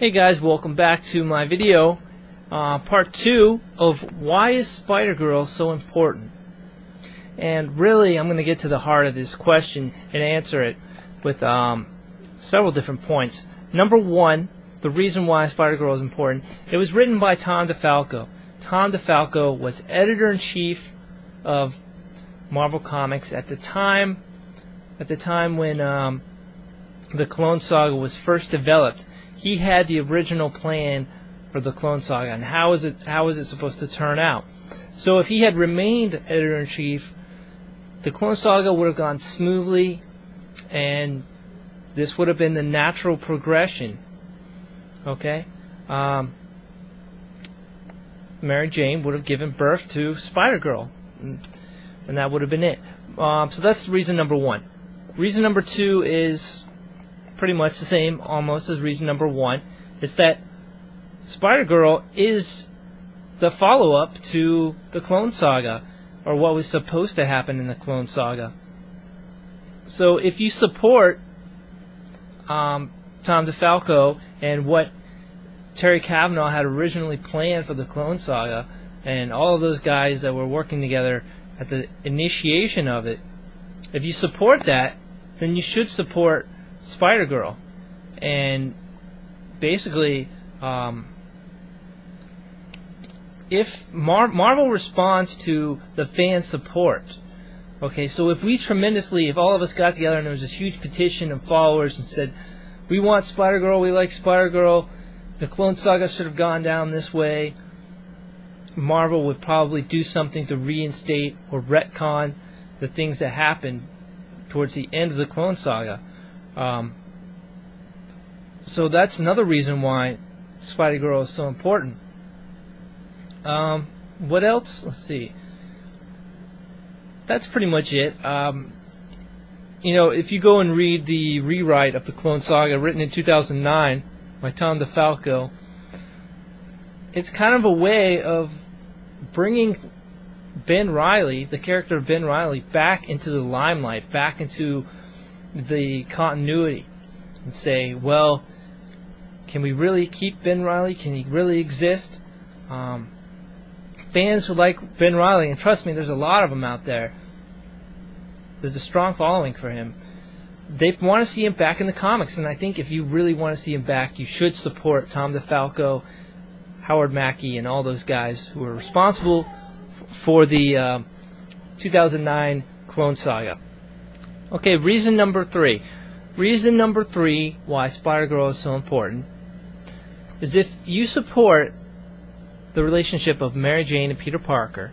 Hey guys, welcome back to my video, part 2 of why is Spider-Girl so important. And really I'm going to get to the heart of this question and answer it with several different points. Number one, the reason why Spider-Girl is important, it was written by Tom DeFalco. Tom DeFalco was editor-in-chief of Marvel Comics at the time when the Clone Saga was first developed. He had the original plan for the Clone Saga and how was it supposed to turn out. So if he had remained editor-in-chief, the Clone Saga would have gone smoothly, and this would have been the natural progression. Okay, Mary Jane would have given birth to Spider-Girl, and that would have been it. So that's reason number one. Reason number two is pretty much the same almost as reason number one. It's that Spider-Girl is the follow-up to the Clone Saga, or what was supposed to happen in the Clone Saga. So if you support Tom DeFalco and what Terry Cavanaugh had originally planned for the Clone Saga, and all of those guys that were working together at the initiation of it, if you support that, then you should support Spider-Girl. And basically, if Marvel responds to the fan support, okay, so if all of us got together and there was this huge petition of followers and said, we want Spider-Girl, we like Spider-Girl, the Clone Saga should have gone down this way, Marvel would probably do something to reinstate or retcon the things that happened towards the end of the Clone Saga. So that's another reason why Spidey-Girl is so important. What else? Let's see. That's pretty much it. You know, if you go and read the rewrite of the Clone Saga written in 2009 by Tom DeFalco, it's kind of a way of bringing Ben Reilly, the character of Ben Reilly, back into the limelight, back into the continuity, and say, well, can we really keep Ben Reilly? Can he really exist? Fans who like Ben Reilly, and trust me, there's a lot of them out there, there's a strong following for him. They want to see him back in the comics, and I think if you really want to see him back, you should support Tom DeFalco, Howard Mackie, and all those guys who are responsible for the 2009 Clone Saga. Okay, reason number three. Reason number three why Spider-Girl is so important is if you support the relationship of Mary Jane and Peter Parker,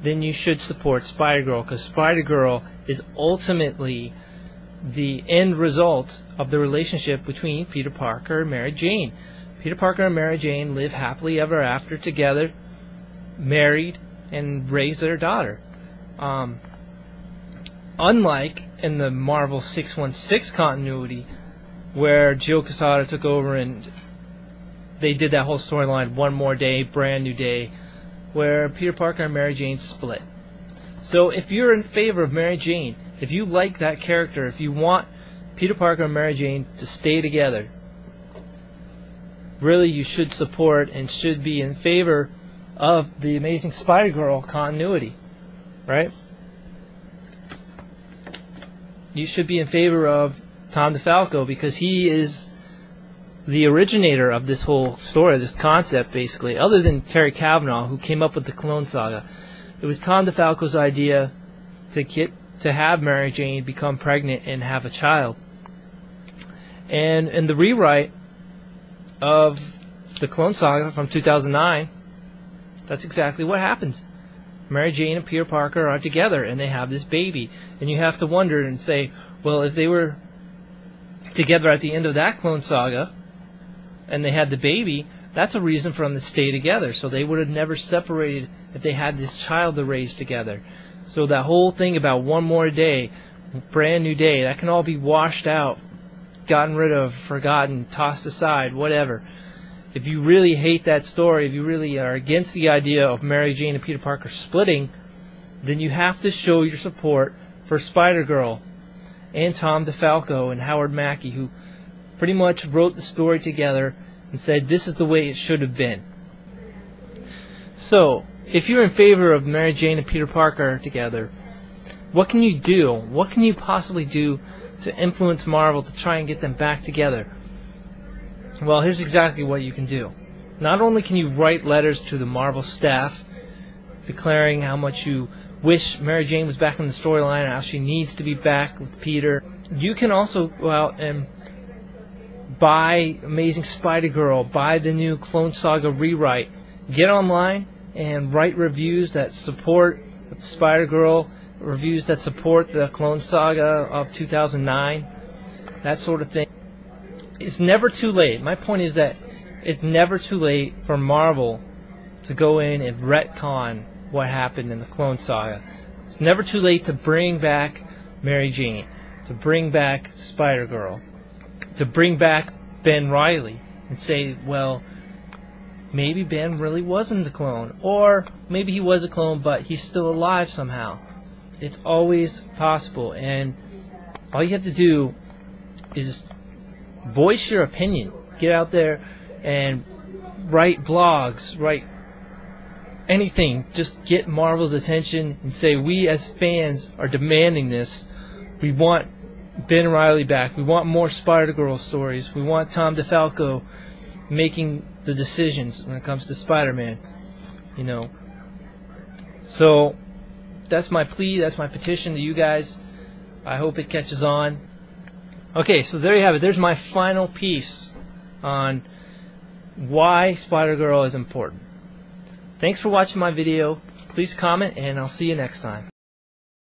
then you should support Spider-Girl, because Spider-Girl is ultimately the end result of the relationship between Peter Parker and Mary Jane. Peter Parker and Mary Jane live happily ever after together, married, and raise their daughter. Unlike in the Marvel 616 continuity, where Joe Quesada took over and they did that whole storyline, One More Day, Brand New Day, where Peter Parker and Mary Jane split. So if you're in favor of Mary Jane, if you like that character, if you want Peter Parker and Mary Jane to stay together, really you should support and should be in favor of the Amazing Spider-Girl continuity, right? You should be in favor of Tom DeFalco, because he is the originator of this whole story, this concept, basically, other than Terry Cavanaugh, who came up with the Clone Saga. It was Tom DeFalco's idea to have Mary Jane become pregnant and have a child. And in the rewrite of the Clone Saga from 2009, that's exactly what happens. Mary Jane and Peter Parker are together, and they have this baby. And you have to wonder and say, well, if they were together at the end of that Clone Saga, and they had the baby, that's a reason for them to stay together. So they would have never separated if they had this child to raise together. So that whole thing about One More Day, Brand New Day, that can all be washed out, gotten rid of, forgotten, tossed aside, whatever. If you really hate that story, if you really are against the idea of Mary Jane and Peter Parker splitting, then you have to show your support for Spider-Girl and Tom DeFalco and Howard Mackie, who pretty much wrote the story together and said this is the way it should have been. So, if you're in favor of Mary Jane and Peter Parker together, what can you do? What can you possibly do to influence Marvel to try and get them back together? Well, here's exactly what you can do. Not only can you write letters to the Marvel staff declaring how much you wish Mary Jane was back in the storyline and how she needs to be back with Peter, you can also go out and buy Amazing Spider-Girl, buy the new Clone Saga rewrite, get online and write reviews that support Spider-Girl, reviews that support the Clone Saga of 2009, that sort of thing. It's never too late. My point is that it's never too late for Marvel to go in and retcon what happened in the Clone Saga. It's never too late to bring back Mary Jane, to bring back Spider-Girl, to bring back Ben Reilly and say, well, maybe Ben really wasn't the clone, or maybe he was a clone but he's still alive somehow. It's always possible, and all you have to do is voice your opinion. Get out there and write blogs, write anything. Just get Marvel's attention and say, we as fans are demanding this. We want Ben Reilly back. We want more Spider-Girl stories. We want Tom DeFalco making the decisions when it comes to Spider-Man. You know. So that's my plea, that's my petition to you guys. I hope it catches on. Okay, so there you have it. There's my final piece on why Spider-Girl is important. Thanks for watching my video. Please comment, and I'll see you next time.